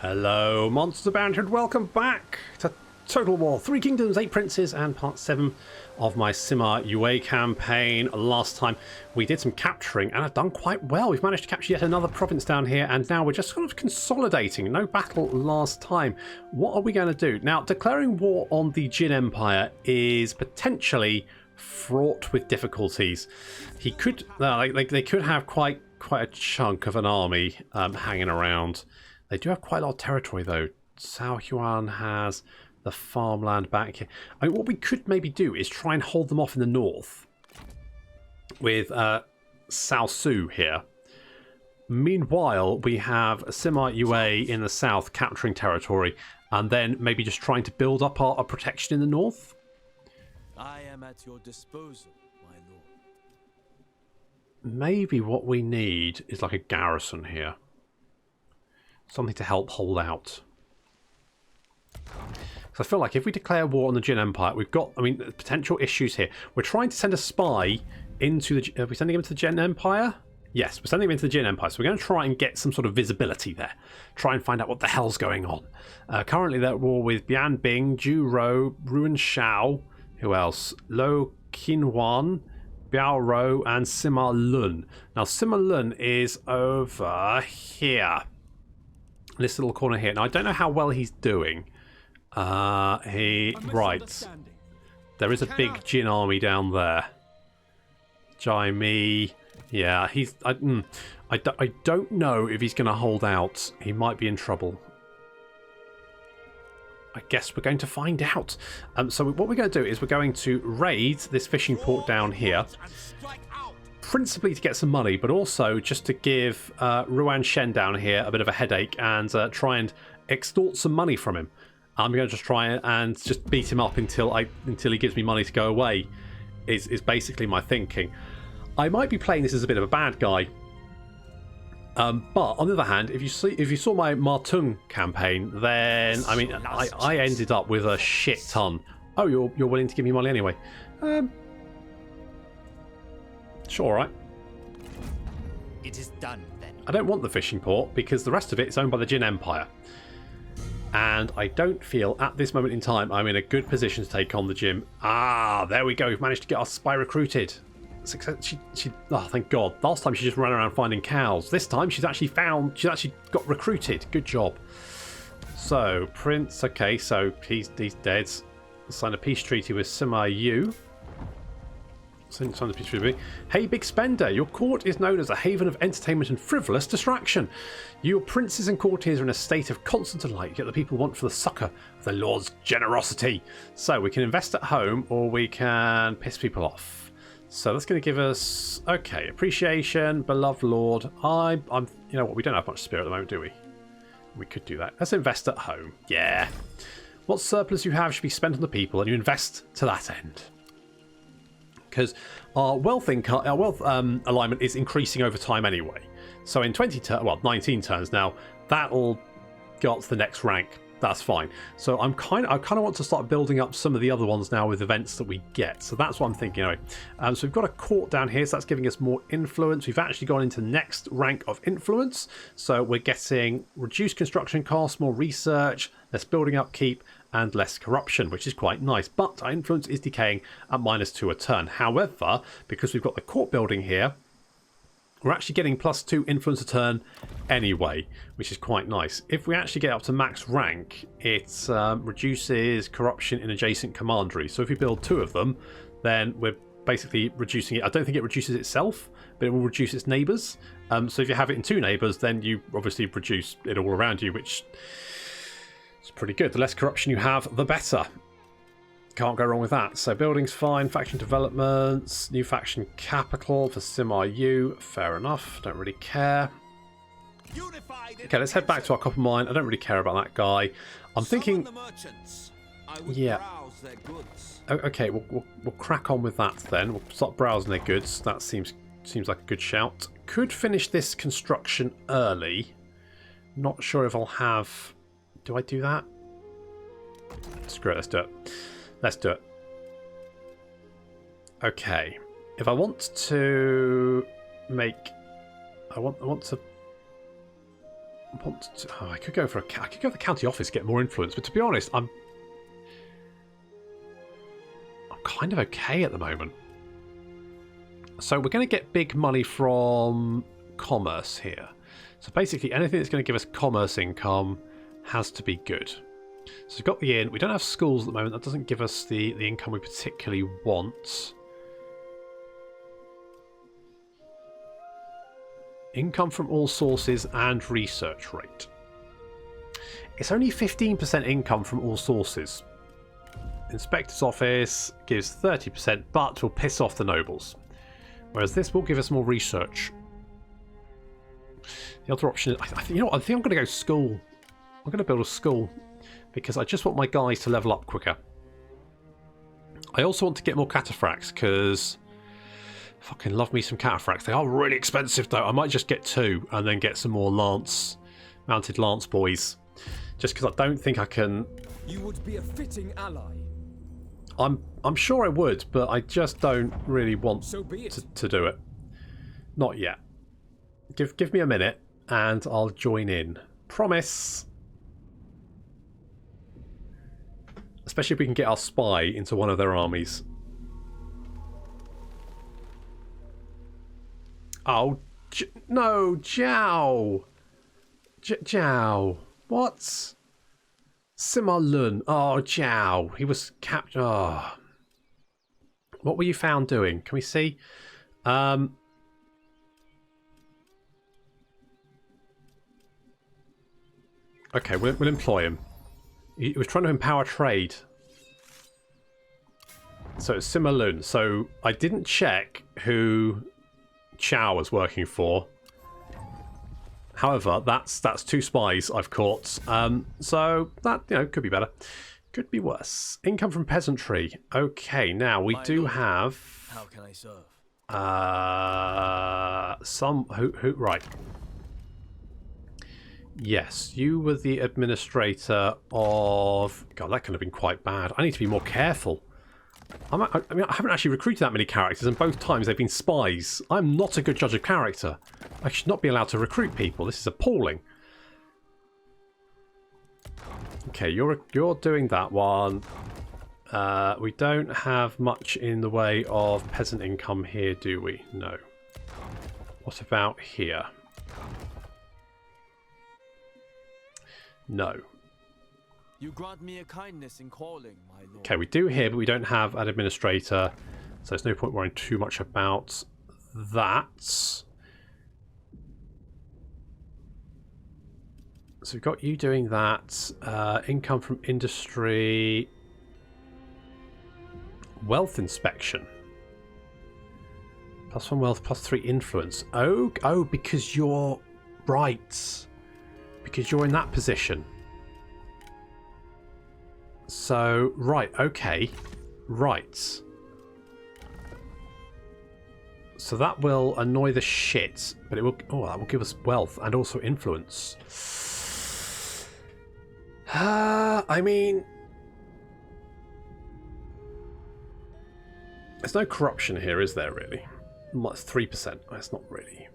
Hello, monstersAbound, and welcome back to Total War 3 Kingdoms, 8 Princes, and part 7 of my Sima Yue campaign. Last time we did some capturing, and I've done quite well. We've managed to capture yet another province down here, and now we're just sort of consolidating. No battle last time. What are we going to do? Now, declaring war on the Jin Empire is potentially fraught with difficulties. He could, they could have quite a chunk of an army hanging around. They do have quite a lot of territory, though. Cao Huan has the farmland back here. I mean, what we could maybe do is try and hold them off in the north with Cao Su here. Meanwhile, we have Sima Yue in the south capturing territory, and then maybe just trying to build up our protection in the north. I am at your disposal, my lord. Maybe what we need is like a garrison here. Something to help hold out. So I feel like if we declare war on the Jin Empire, we've got, potential issues here. We're trying to send a spy into the... Are we sending him into the Jin Empire? Yes, we're sending him into the Jin Empire. So we're going to try and get some sort of visibility there. Try and find out what the hell's going on. Currently they're at war with Bianbing, Juro, Ruan Shao. Who else? Lo Qinhuan, Biaoro, and Sima Lun. Now Sima Lun is over here. This little corner here. Now, I don't know how well he's doing. Right. There is a big Jin army down there. Jai Mi. Yeah, he's... I don't know if he's going to hold out. He might be in trouble. I guess we're going to find out. So what we're going to do is we're going to raid this fishing port down here. Principally to get some money, but also just to give Ruan Shen down here a bit of a headache and try and extort some money from him. I'm going to just try and just beat him up until he gives me money to go away. Is basically my thinking. I might be playing this as a bit of a bad guy, but on the other hand, if you saw my Martung campaign, then I ended up with a shit ton. Oh, you're willing to give me money anyway? Sure, right. It is done then. I don't want the fishing port because the rest of it is owned by the Jin Empire. And I don't feel at this moment in time I'm in a good position to take on the Jin. Ah, there we go. We've managed to get our spy recruited. Success. Oh, thank God. Last time she just ran around finding cows. This time she's actually got recruited. Good job. So, Prince. Okay, so he's dead. Signed a peace treaty with Sima Yue. Hey, big spender, your court is known as a haven of entertainment and frivolous distraction. Your princes and courtiers are in a state of constant delight, yet the people want for the succour of their lord's generosity. So we can invest at home, or we can piss people off. So that's going to give us, okay, appreciation, beloved lord. I'm, you know what, we don't have much spirit at the moment, do we? We could do that. Let's invest at home. Yeah. What surplus you have should be spent on the people, and you invest to that end. Because our wealth alignment is increasing over time anyway. So in 19 turns now, that'll go up to the next rank. That's fine. So I kind of want to start building up some of the other ones now with events that we get. So that's what I'm thinking anyway. So we've got a court down here, so that's giving us more influence. We've actually gone into the next rank of influence. So we're getting reduced construction costs, more research, less building upkeep, and less corruption, which is quite nice. But our influence is decaying at -2 a turn. However, because we've got the court building here, we're actually getting +2 influence a turn anyway, which is quite nice. If we actually get up to max rank, it reduces corruption in adjacent commanderies. So if we build 2 of them, then we're basically reducing it. I don't think it reduces itself, but it will reduce its neighbours. So if you have it in 2 neighbours, then you obviously reduce it all around you, which... it's pretty good. The less corruption you have, the better. Can't go wrong with that. So building's fine. Faction developments. New faction capital for Sima Yue. Fair enough. Don't really care. Okay, let's head back to our copper mine. I don't really care about that guy. I'm thinking... yeah. Okay, we'll crack on with that then. We'll start browsing their goods. That seems like a good shout. Could finish this construction early. Not sure if I'll have... do I do that? Screw it, let's do it. Let's do it. Okay. If I want to make... I want to I could go for I could go to the county office, get more influence, but to be honest, I'm kind of okay at the moment. So we're going to get big money from commerce here. So basically anything that's going to give us commerce income has to be good. So we've got the inn. We don't have schools at the moment. That doesn't give us the income we particularly want. Income from all sources and research rate. It's only 15% income from all sources. Inspector's office gives 30%, but will piss off the nobles. Whereas this will give us more research. The other option is, you know what, I think I'm going to go school. I'm going to build a school because I just want my guys to level up quicker. I also want to get more cataphracts because fucking love me some cataphracts. They are really expensive though. I might just get 2 and then get some more mounted lance boys. Just because I don't think I can. You would be a fitting ally. I'm sure I would, but I just don't really want to do it. Not yet. Give me a minute and I'll join in. Promise. Especially if we can get our spy into one of their armies. Oh, no, Jiao. Jiao. What? Sima Lun. Oh, Jiao. He was captured. Oh. What were you found doing? Can we see? Okay, we'll employ him. He was trying to empower trade. So it's Sima Lun. So I didn't check who Chow was working for. However, that's 2 spies I've caught. So that, you know, could be better. Could be worse. Income from peasantry. Okay, now we do have. How can I serve? Who right. Yes, you were the administrator of. God, that could have been quite bad. I need to be more careful. I mean, I haven't actually recruited that many characters, and both times they've been spies. I'm not a good judge of character. I should not be allowed to recruit people. This is appalling. Okay, you're doing that one. We don't have much in the way of peasant income here, do we? No. What about here? No. You grant me a kindness in calling, my lord. Okay, we do here, but we don't have an administrator, so there's no point worrying too much about that. So we've got you doing that. Income from industry. Wealth inspection. +1 wealth, +3 influence. Oh, because you're right. Because you're in that position. So, right, okay. Right. So that will annoy the shit, but it will. Oh, that will give us wealth and also influence. I mean, there's no corruption here, is there? Really? It's 3%. That's not really.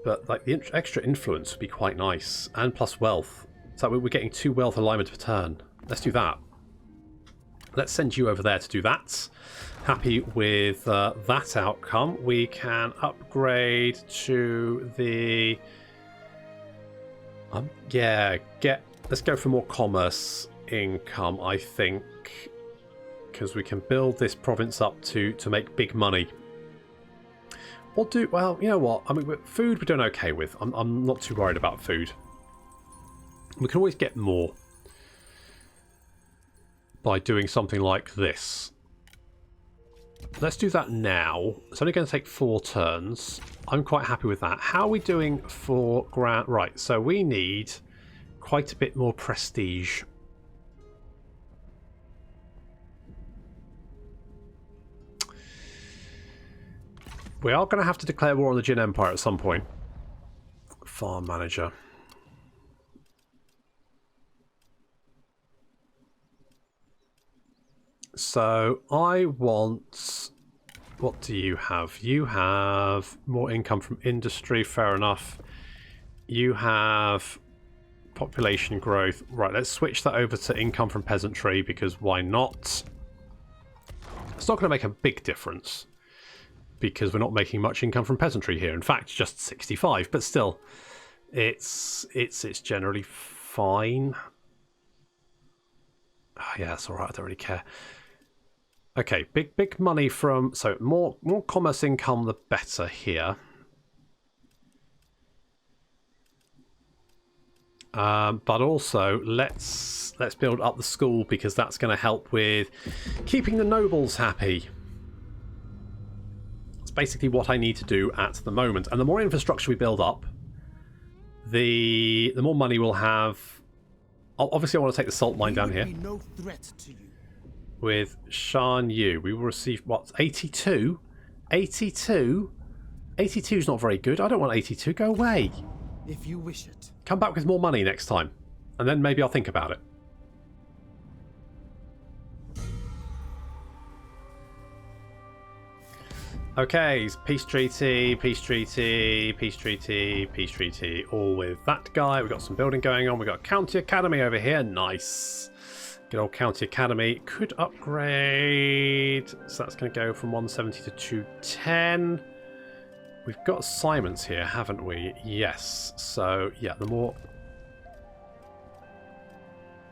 But like the extra influence would be quite nice, and plus wealth. So we're getting 2 wealth alignment per turn. Let's do that. Let's send you over there to do that. Happy with that outcome. We can upgrade to the. Yeah, let's go for more commerce income, I think, because we can build this province up to make big money. Or do, well, you know what? I mean, food we're doing okay with. I'm not too worried about food. We can always get more by doing something like this. Let's do that now. It's only going to take 4 turns. I'm quite happy with that. How are we doing for grant? Right, so we need quite a bit more prestige. We are going to have to declare war on the Jin Empire at some point. Farm manager. So I want. What do you have? You have more income from industry. Fair enough. You have population growth. Right, let's switch that over to income from peasantry, because why not? It's not going to make a big difference, because we're not making much income from peasantry here. In fact, just 65, but still, it's generally fine. Oh, yeah, that's all right. I don't really care. Okay, big money from, so more commerce income, the better here. But also let's build up the school, because that's going to help with keeping the nobles happy. That's basically what I need to do at the moment. And the more infrastructure we build up, the more money we'll have. Obviously, I want to take the salt mine down here. No threat to you. With Shan Yu, we will receive what? 82? 82? 82 is not very good. I don't want 82. Go away. If you wish it. Come back with more money next time, and then maybe I'll think about it. Okay, peace treaty, peace treaty, peace treaty, peace treaty. All with that guy. We've got some building going on. We've got a county academy over here. Nice. Good old county academy. Could upgrade. So that's going to go from 170 to 210. We've got assignments here, haven't we? Yes. So, yeah, the more...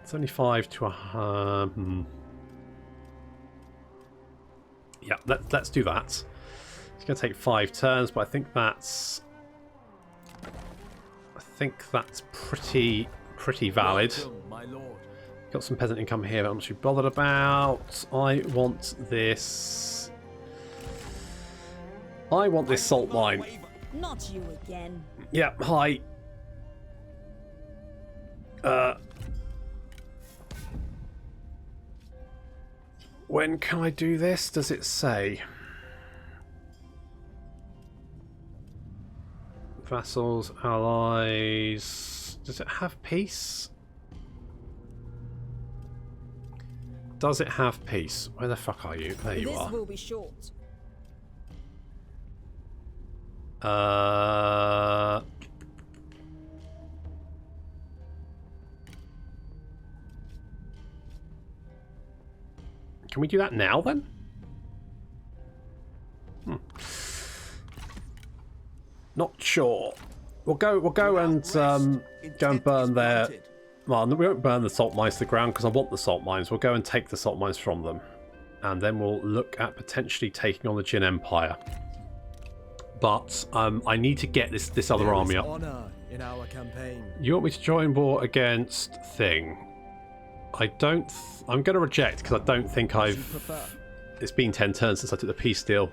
75 to 100... Yeah, let's do that. It's going to take 5 turns, but I think that's... pretty valid. Welcome, my lord. Got some peasant income here that I'm not too bothered about. I want this... salt mine. Not you again. Yeah, hi. When can I do this? Does it say? Vassals, allies... Does it have peace? Does it have peace? Where the fuck are you? There you are. This will be short. Can we do that now then? Not sure. We'll go and burn their... Well, we won't burn the salt mines to the ground because I want the salt mines. We'll go and take the salt mines from them, and then we'll look at potentially taking on the Jin Empire. But I need to get this other army up. Honor in our campaign. You want me to join war against Thing? I don't. I'm going to reject because I don't think it's been 10 turns since I took the peace deal.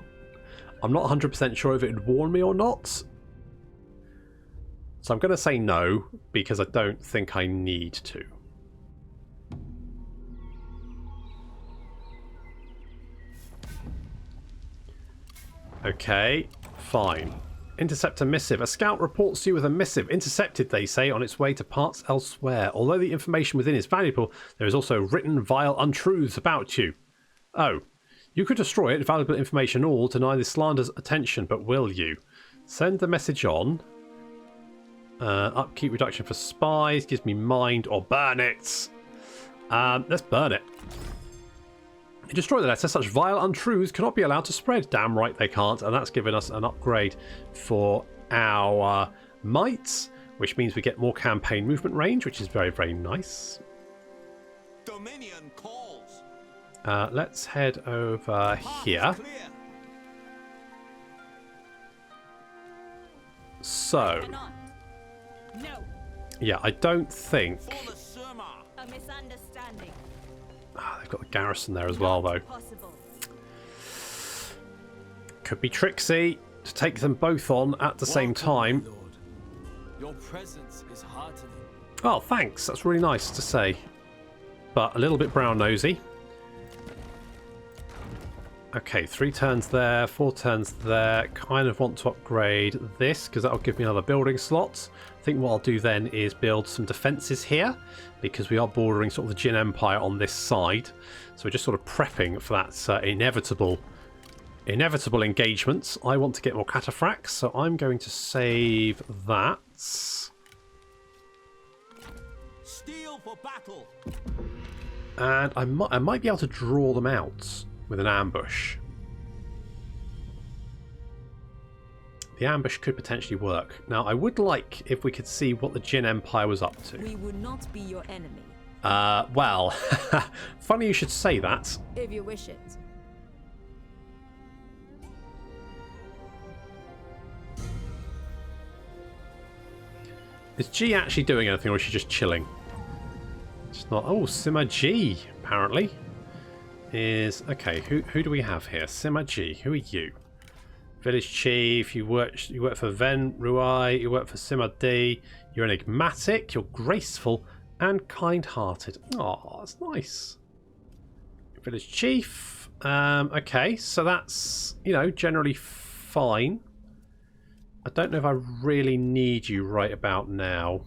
I'm not 100% sure if it would warn me or not. So I'm going to say no because I don't think I need to. Okay, fine. Intercept a missive. A scout reports you with a missive. Intercepted, they say, on its way to parts elsewhere. Although the information within is valuable, there is also written vile untruths about you. Oh. You could destroy it, valuable information all, deny the slander's attention, but will you? Send the message on. Upkeep reduction for spies, gives me mind, or burn it. Let's burn it. You destroy the letter, such vile untruths cannot be allowed to spread. Damn right they can't, and that's given us an upgrade for our might, which means we get more campaign movement range, which is very, very nice. Dominion calls. Let's head over here. So, No. yeah, I don't think... A misunderstanding. They've got a garrison there as well, though. Possible. Could be tricksy to take them both on at the same time. Lord. Your presence is heartening. Oh, thanks. That's really nice to say. But a little bit brown-nosy. Okay, 3 turns there, 4 turns there. Kind of want to upgrade this because that'll give me another building slot. I think what I'll do then is build some defences here because we are bordering sort of the Jin Empire on this side. So we're just sort of prepping for that inevitable engagement. I want to get more cataphracts, so I'm going to save that. Steel for battle. And I might be able to draw them out with an ambush. The ambush could potentially work. Now, I would like if we could see what the Jin Empire was up to. We would not be your enemy. Well, funny you should say that. If you wish it. Is G actually doing anything, or is she just chilling? It's not. Oh, Sima G apparently is okay. Who do we have here? Sima G. Who are you? Village chief. You work for Ven Ruai. You work for Sima D. You're enigmatic. You're graceful and kind-hearted. Oh, that's nice. Village chief. Okay, so that's, you know, generally fine. I don't know if I really need you right about now.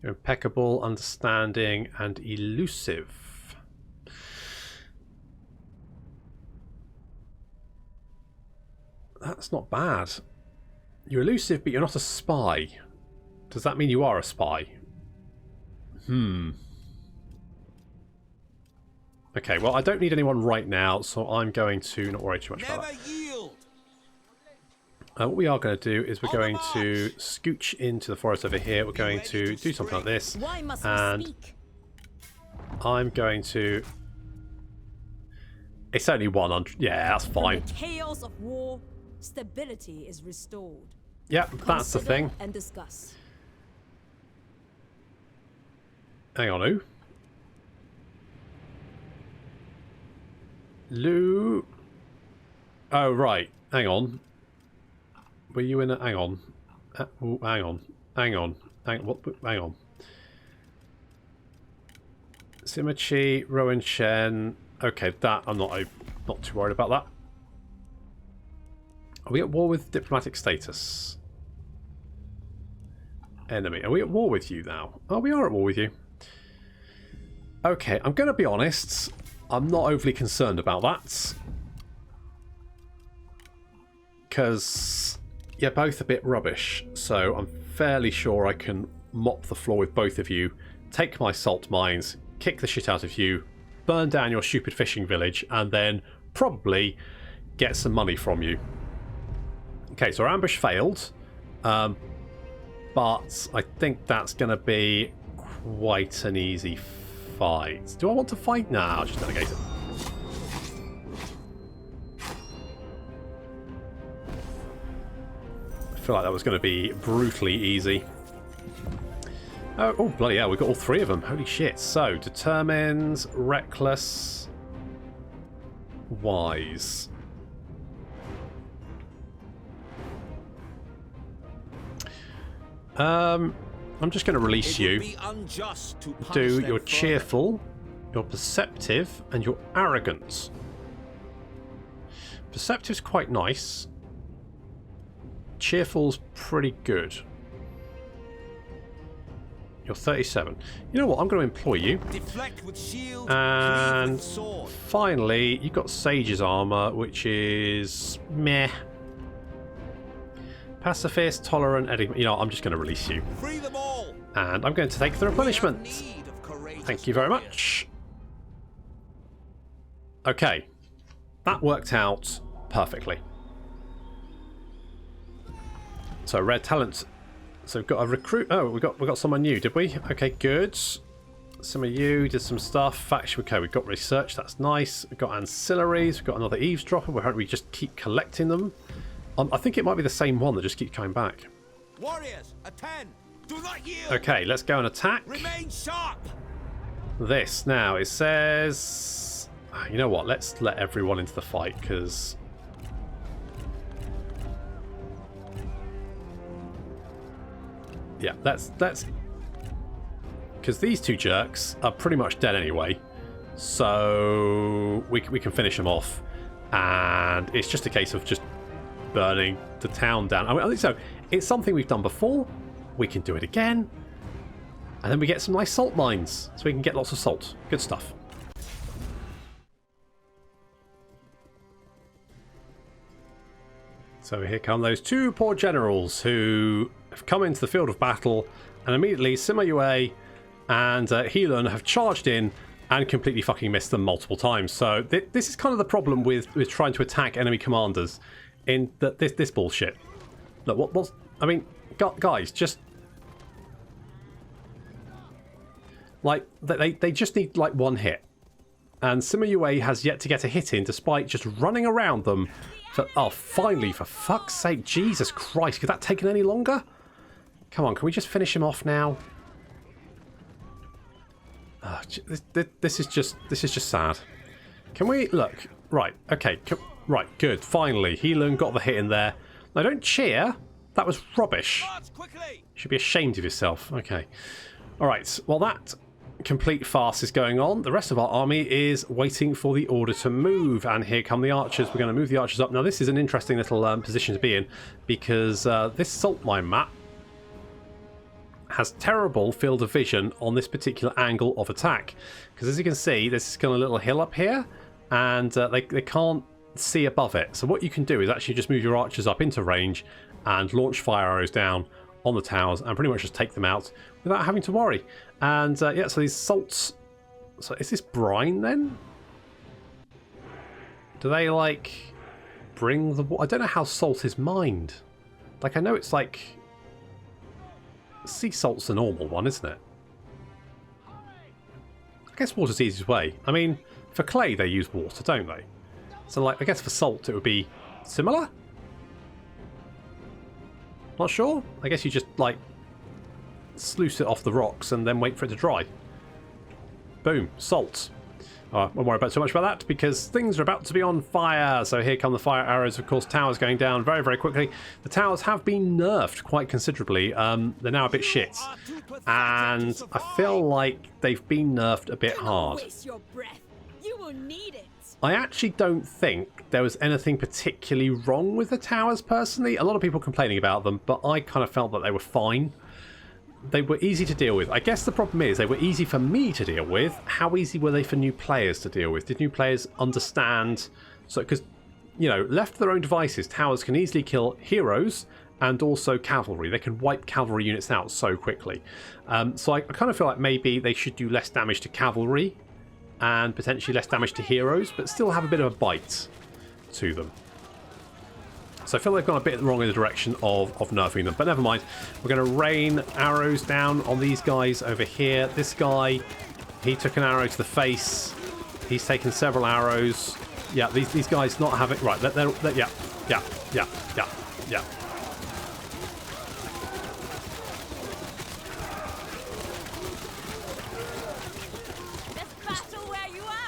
You're impeccable, understanding, and elusive. That's not bad. You're elusive, but you're not a spy. Does that mean you are a spy? Okay, well, I don't need anyone right now, so I'm going to not worry too much about that. Yield. What we are going to do is we're going to scooch into the forest over here. We're going to do something like this. Why must and we speak? I'm going to... It's only 100. Yeah, that's fine. From the chaos of war, stability is restored. Yep, that's the Consider thing. and discuss. Hang on, who? Lou. Oh, right. Hang on. Were you in a... Hang on. Oh, hang on. Hang on. What? Hang on. Sima Chi, Rowan Shen. Okay, that I'm not too worried about that. Are we at war with diplomatic status? Enemy. Are we at war with you now? Oh, we are at war with you. Okay, I'm going to be honest. I'm not overly concerned about that. Because you're both a bit rubbish. So I'm fairly sure I can mop the floor with both of you, take my salt mines, kick the shit out of you, burn down your stupid fishing village, and then probably get some money from you. Okay, so our ambush failed. But I think that's going to be quite an easy fight. Do I want to fight? Nah, I'll just delegate it. I feel like that was going to be brutally easy. Oh, bloody hell, we've got all three of them. Holy shit. So, determined, reckless, wise. I'm just going to release you. Do you're cheerful, you're perceptive, and you're arrogant. Perceptive's quite nice. Cheerful's pretty good. You're 37. You know what? I'm going to employ you. Deflect with shield, and with sword. Finally, you've got Sage's armor, which is meh. Pacifist, tolerant, you know, I'm just going to release you. Free them all. And I'm going to take the replenishment. Thank you very much. Okay. That worked out perfectly. So, red talent. So we've got a recruit. Oh, we got someone new, did we? Okay, good. Some of you did some stuff. Faction. Okay, we've got research. That's nice. We've got ancillaries. We've got another eavesdropper. Why don't we just keep collecting them? I think it might be the same one that just keeps coming back. Warriors, attend. Do not yield. Okay, let's go and attack. Remain sharp. This now it says. You know what? Let's let everyone into the fight because. Yeah, that's because these two jerks are pretty much dead anyway, so we can finish them off, and it's just a case of just burning the town down. I mean, so it's something we've done before. We can do it again, and then we get some nice salt mines, so we can get lots of salt. Good stuff. So here come those two poor generals who have come into the field of battle And immediately Sima Yue and Heelun have charged in and completely fucking missed them multiple times. So this is kind of the problem with trying to attack enemy commanders in this bullshit. Look, what's... I mean, guys, just... Like, they just need, like, one hit. And Sima Yue has yet to get a hit in, despite just running around them. Oh, finally, for fuck's sake. Jesus Christ, could that take any longer? Come on, can we just finish him off now? Oh, this is just sad. Can we... Look, right, okay, right, good, finally. Heelun got the hit in there. Now, don't cheer. That was rubbish. You should be ashamed of yourself. Okay. All right, well, that... complete farce is going on. The rest of our army is waiting for the order to move, and here come the archers. We're going to move the archers up. Now this is an interesting little position to be in, because this salt mine map has terrible field of vision on this particular angle of attack, because as you can see, there's kind of a little hill up here, and they can't see above it. So what you can do is actually just move your archers up into range and launch fire arrows down on the towers and pretty much just take them out without having to worry. And yeah, so these salts... So is this brine then? Do they like bring the... I don't know how salt is mined. Like I know it's like... Sea salt's the normal one, isn't it? I guess water's the easiest way. I mean, for clay they use water, don't they? So like, I guess for salt it would be similar? Not sure. I guess you just like sluice it off the rocks and then wait for it to dry. Boom, salt. I won't worry about too much about that because things are about to be on fire. So here come the fire arrows. Of course, towers going down very, very quickly. The towers have been nerfed quite considerably. They're now a bit shit. And I feel like they've been nerfed a bit hard. Waste your breath. You will need it. I actually don't think there was anything particularly wrong with the towers, personally. A lot of people complaining about them, but I kind of felt that they were fine. They were easy to deal with. I guess the problem is they were easy for me to deal with. How easy were they for new players to deal with? Did new players understand? So, because, you know, left to their own devices, towers can easily kill heroes and also cavalry. They can wipe cavalry units out so quickly. So I kind of feel like maybe they should do less damage to cavalry and potentially less damage to heroes, but still have a bit of a bite to them. So I feel they've gone a bit wrong in the direction of nerfing them, but never mind. We're going to rain arrows down on these guys over here. This guy, he took an arrow to the face. He's taken several arrows. Yeah, these guys not having... Right, yeah.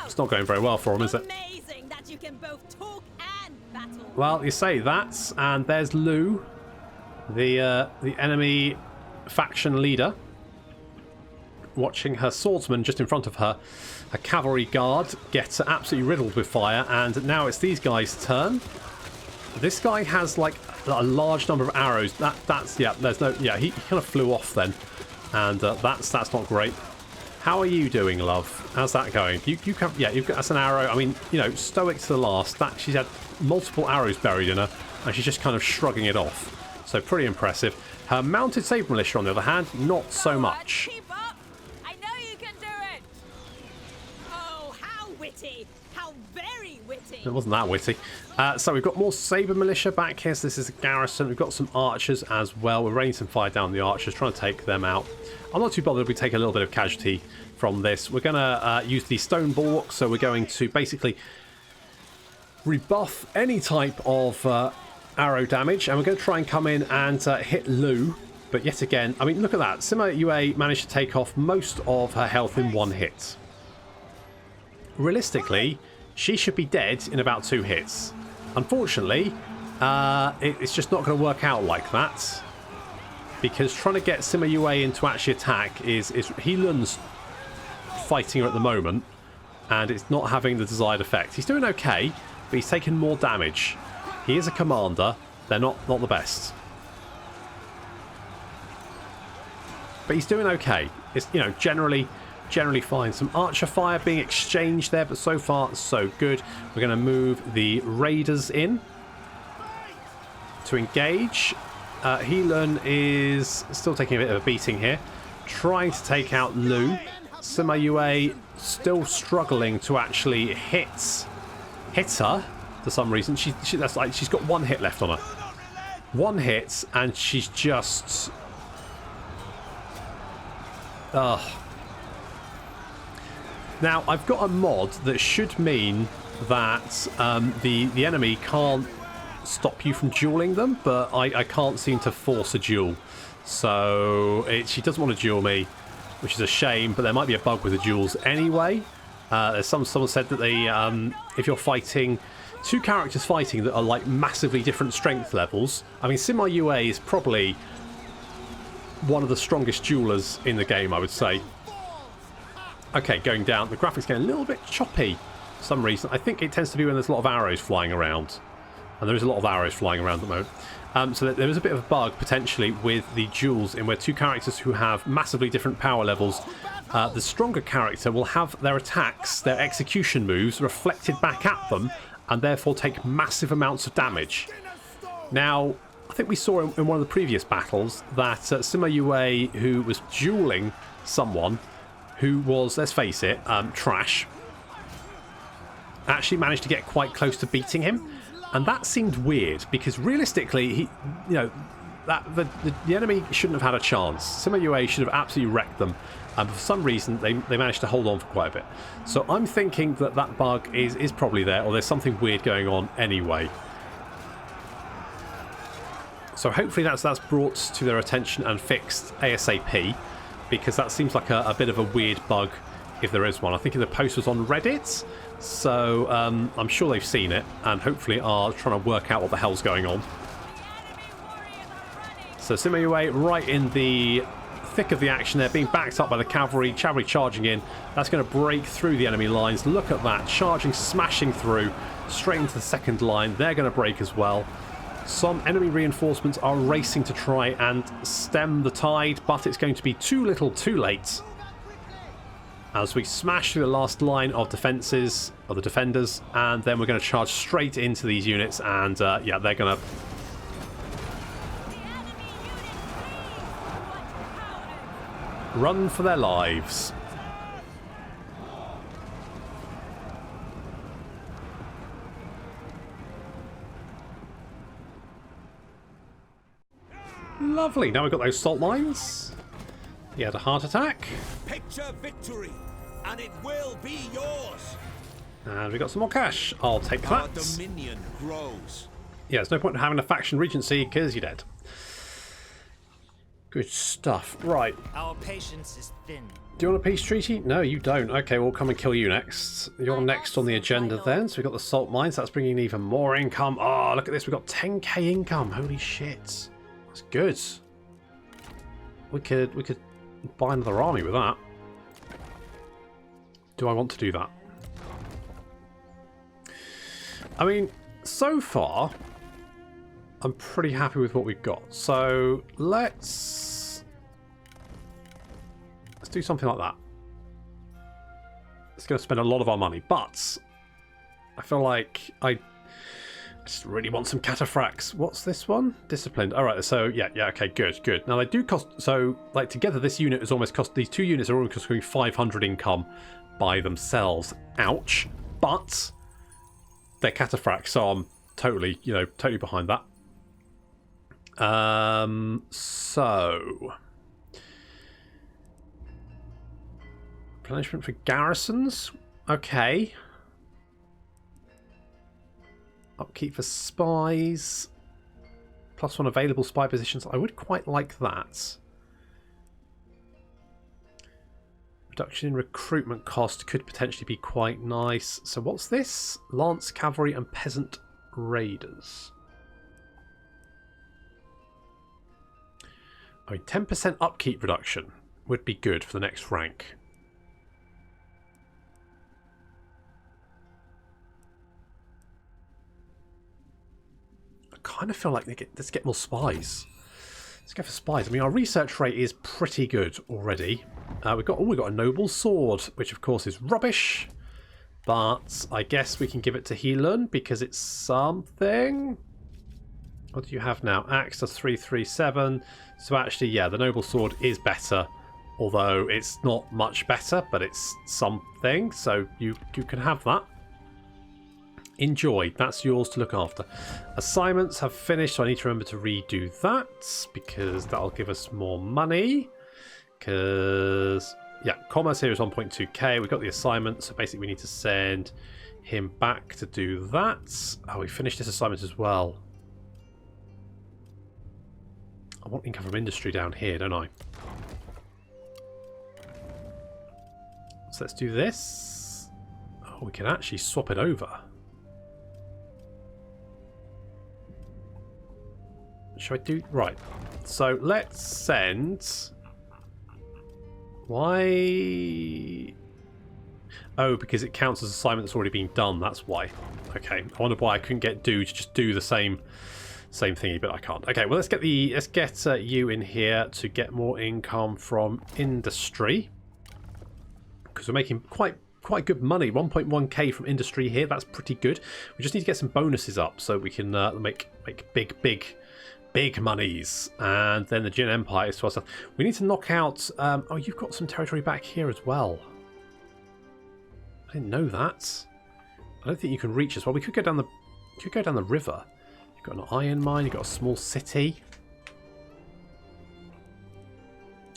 It's not going very well for them, is it? Amazing that you can both talk and battle. Well, you say that, and there's Lu, the enemy faction leader, watching her swordsman just in front of her. A cavalry guard gets absolutely riddled with fire, and now it's these guys' turn. This guy has like a large number of arrows. That's yeah. There's no yeah. He kind of flew off then, and that's not great. How are you doing, love? How's that going? You can, yeah, you've got, that's an arrow. I mean, you know, stoic to the last. That she's had multiple arrows buried in her, and she's just kind of shrugging it off. So pretty impressive. Her mounted saber militia, on the other hand, not so much. Keep up. I know you can do it. Oh, how witty! How very witty! It wasn't that witty. So we've got more saber militia back here. So this is a garrison. We've got some archers as well. We're raining some fire down the archers, trying to take them out. I'm not too bothered if we take a little bit of casualty from this. We're going to use the stone bulwark, so we're going to basically rebuff any type of arrow damage, and we're going to try and come in and hit Lu. But yet again, I mean, look at that. Sima Yue managed to take off most of her health in one hit. Realistically, she should be dead in about 2 hits. Unfortunately, it's just not going to work out like that. Because trying to get Sima Yue in to actually attack is Heelun's fighting her at the moment, and it's not having the desired effect. He's doing okay, but he's taking more damage. He is a commander. They're not the best. But he's doing okay. It's, you know, generally fine. Some archer fire being exchanged there, but so far so good. We're going to move the raiders in to engage. Heelun is still taking a bit of a beating here, trying to take out Lu. Sima Yue still struggling to actually hit her for some reason. That's like she's got one hit left on her. One hit, and she's just... Ugh. Now, I've got a mod that should mean that the enemy can't stop you from dueling them, but I can't seem to force a duel. So she doesn't want to duel me, which is a shame, but there might be a bug with the duels anyway. Someone said that they, if you're fighting two characters fighting that are like massively different strength levels. I mean, Sima Yue is probably one of the strongest duelers in the game, I would say. Okay, going down. The graphics getting a little bit choppy for some reason. I think it tends to be when there's a lot of arrows flying around. And there is a lot of arrows flying around at the moment. So there is a bit of a bug, potentially, with the duels in where two characters who have massively different power levels, the stronger character will have their attacks, their execution moves, reflected back at them, and therefore take massive amounts of damage. Now, I think we saw in one of the previous battles that Sima Yue, who was dueling someone who was, let's face it, trash, actually managed to get quite close to beating him. And that seemed weird, because realistically, the enemy shouldn't have had a chance. Sima Yue should have absolutely wrecked them. And for some reason, they managed to hold on for quite a bit. So I'm thinking that that bug is probably there, or there's something weird going on anyway. So hopefully that's brought to their attention and fixed ASAP, because that seems like a bit of a weird bug, if there is one. I think the post was on Reddit, so I'm sure they've seen it, and hopefully are trying to work out what the hell's going on. So Sima Yue right in the thick of the action there, being backed up by the cavalry charging in. That's going to break through the enemy lines. Look at that, charging, smashing through straight into the second line. They're going to break as well. Some enemy reinforcements are racing to try and stem the tide, but it's going to be too little too late as we smash through the last line of defenses, of the defenders, and then we're going to charge straight into these units, and yeah, they're going to... run for their lives. Lovely. Now we've got those salt mines. He had a heart attack. Picture victory, and it will be yours. And we got some more cash. I'll take Our that. dominion grows. Yeah, there's no point in having a faction regency because you're dead. Good stuff. Right. Our patience is thin. Do you want a peace treaty? No, you don't. Okay, we'll come and kill you next. You're next on the agenda then. So we've got the salt mines. That's bringing in even more income. Oh, look at this. We've got 10k income. Holy shit. That's good. We could buy another army with that. Do I want to do that? I mean, so far, I'm pretty happy with what we've got. So let's do something like that. It's going to spend a lot of our money, but I feel like I just really want some cataphracts. What's this one? Disciplined. All right. So yeah. Okay. Good. Now they do cost. So like together, this unit is almost cost. These two units are almost costing 500 income by themselves. Ouch. But they're cataphracts, so I'm totally behind that. So replenishment for garrisons. Okay. Upkeep for spies. +1 available spy positions. I would quite like that. Reduction in recruitment cost could potentially be quite nice. So what's this? Lance, cavalry and peasant raiders. I mean, 10% upkeep reduction would be good for the next rank. I kind of feel like let's get more spies. Let's go for spies. I mean, our research rate is pretty good already. We've got a noble sword, which of course is rubbish. But I guess we can give it to Heelun because it's something. What do you have now? Axe does 337. So actually, yeah, the noble sword is better. Although it's not much better, but it's something. So you can have that. Enjoy. That's yours to look after. Assignments have finished, so I need to remember to redo that. Because that'll give us more money. Because, yeah, commerce here is 1.2k. We've got the assignment, so basically we need to send him back to do that. Oh, we finished this assignment as well. I want income from industry down here, don't I? So let's do this. Oh, we can actually swap it over. Should I do... Right. So let's send... Why... Oh, because it counts as an assignment that's already been done. That's why. Okay. I wonder why I couldn't get Do to just do the same thingy, but I can't. Okay, well let's get you in here to get more income from industry, because we're making quite good money. 1.1k from industry here. That's pretty good. We just need to get some bonuses up so we can make big monies. And then the Jin Empire is to ourselves. We need to knock out. Oh, you've got some territory back here as well. I didn't know that. I don't think you can reach as well. We could go down the river. Got an iron mine, you've got a small city.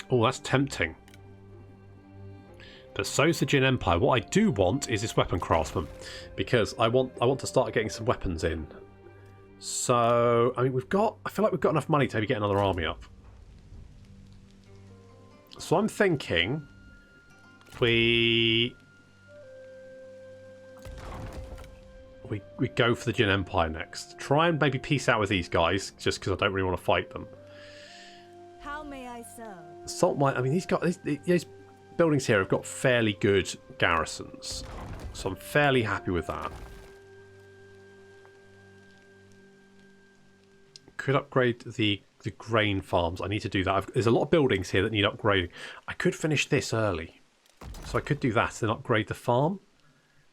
Oh, that's tempting. But so's the Jin Empire. What I do want is this weapon craftsman, because I want to start getting some weapons in. So, I mean, I feel like we've got enough money to maybe get another army up. So I'm thinking we go for the Jin Empire next. Try and maybe peace out with these guys, just because I don't really want to fight them. How may I serve? Salt mine. I mean, these buildings here have got fairly good garrisons, so I'm fairly happy with that. Could upgrade the grain farms. I need to do that. There's a lot of buildings here that need upgrading. I could finish this early, so I could do that and then upgrade the farm.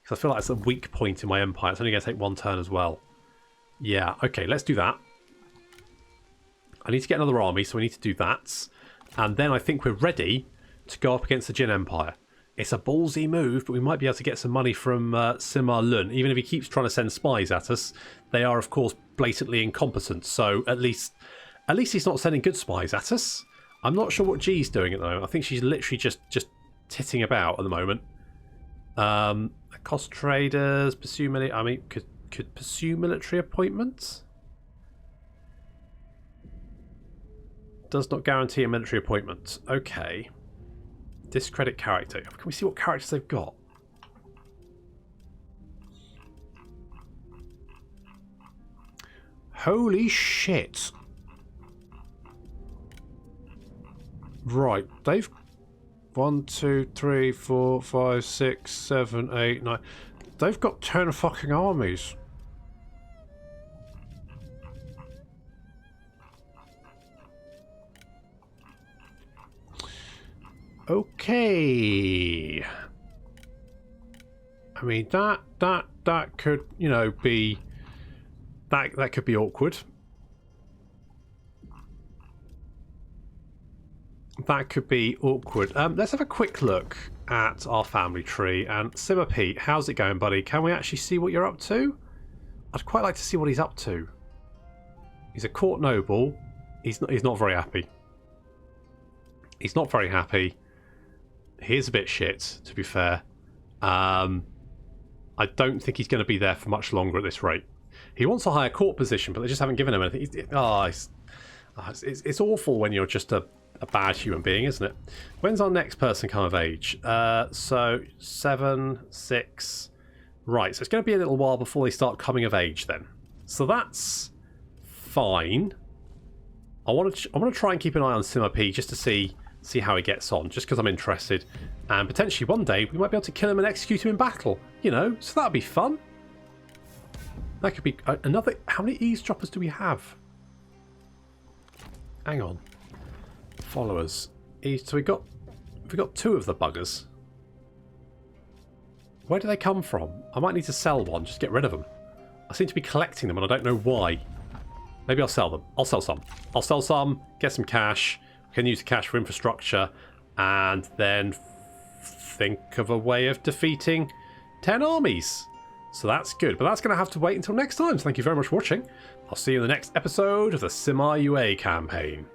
Because I feel like it's a weak point in my empire. It's only going to take one turn as well. Yeah, okay, let's do that. I need to get another army, so we need to do that. And then I think we're ready to go up against the Jin Empire. It's a ballsy move, but we might be able to get some money from Sima Yue. Even if he keeps trying to send spies at us, they are, of course, blatantly incompetent. So at least he's not sending good spies at us. I'm not sure what G's doing at the moment. I think she's literally just titting about at the moment. Cost traders, pursue military. I mean, could pursue military appointments. Does not guarantee a military appointment. Okay. Discredit character. Can we see what characters they've got? Holy shit. Right, they've 1, 2, 3, 4, 5, 6, 7, 8, 9. They've got 10 fucking armies. Okay. I mean that could, you know, be that could be awkward. That could be awkward. Let's have a quick look at our family tree. And Simmer Pete, how's it going, buddy? Can we actually see what you're up to? I'd quite like to see what he's up to. He's a court noble. He's not very happy. He's not very happy. He's a bit shit, to be fair. I don't think he's going to be there for much longer at this rate. He wants a higher court position, but they just haven't given him anything. It's awful when you're just a bad human being, isn't it? When's our next person come of age? So 7, 6. Right, so it's going to be a little while before they start coming of age then. So that's fine. I want to try and keep an eye on Sima P just to see how he gets on, just because I'm interested. And potentially one day we might be able to kill him and execute him in battle, you know, so that'd be fun. That could be another... How many eavesdroppers do we have? Hang on. Followers. So we got 2 of the buggers. Where do they come from? I might need to sell one, just get rid of them. I seem to be collecting them and I don't know why. Maybe I'll sell them. I'll sell some. I'll sell some, get some cash. We can use the cash for infrastructure, and then think of a way of defeating 10 armies. So that's good, but that's going to have to wait until next time. So thank you very much for watching. I'll see you in the next episode of the Sima Yue Campaign.